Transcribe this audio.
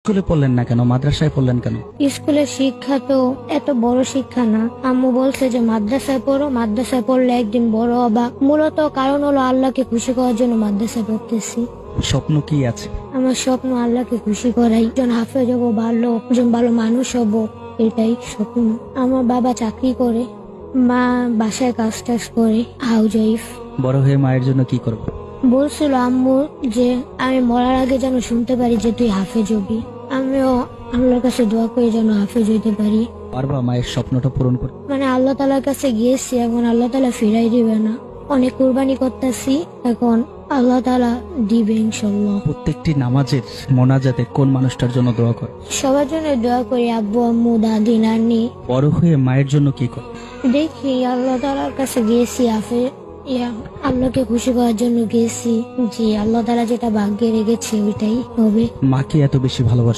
স্কুলে পড়লেন না কেন, মাদ্রাসায় পড়লেন কেন? স্কুলের শিক্ষা তো এত বড় শিক্ষা না। আম্মু বলছে যে মাদ্রাসায় পড়ো, মাদ্রাসায় পড়লে একদিন বড় হবা। মূলত কারণ হলো আল্লাহকে খুশি করার জন্য মাদ্রাসায় পড়তেছি। স্বপ্ন কি আছে? আমার স্বপ্ন আল্লাহকে খুশি করাই, একজন হাফেজ হবো, একজন ভালো মানুষ হব, এটাই স্বপ্ন। আমার বাবা চাকরি করে, মা বাসায় কাজ টাজ করে, হাউস ওয়াইফ। বড় হয়ে মায়ের জন্য কি করবো? বলছিল আম্মু যে আমি মরার আগে যেন শুনতে পারি যে তুই হাফেজ হবি। আমিও আল্লাহর কাছে দোয়া করে যেন হাফেজ হইতে পারি। পারবা মায়ের স্বপ্নটা পূরণ করতে? মানে আল্লাহ তাআলার কাছে গিয়েছি, এখন আল্লাহ তাআলা ফিরাই দিবে না। অনেক কুরবানি করতেছি, এখন আল্লাহ তাআলা দিবে ইনশাআল্লাহ। প্রত্যেকটি নামাজের মোনাজাতে কোন মানুষটার জন্য দোয়া করে? সবার জন্য দোয়া করি, আব্বু আম্মু দাদি নানি। বড় হয়ে মায়ের জন্য কি করে? দেখি আল্লাহ তাআলার কাছে গিয়েছি, আল্লাহকে খুশি করার জন্য গেছি, যে আল্লাহ তাআলা যেটা ভাগ্যে রেখেছে ওইটাই হবে। মাকে এত বেশি ভালোবাসা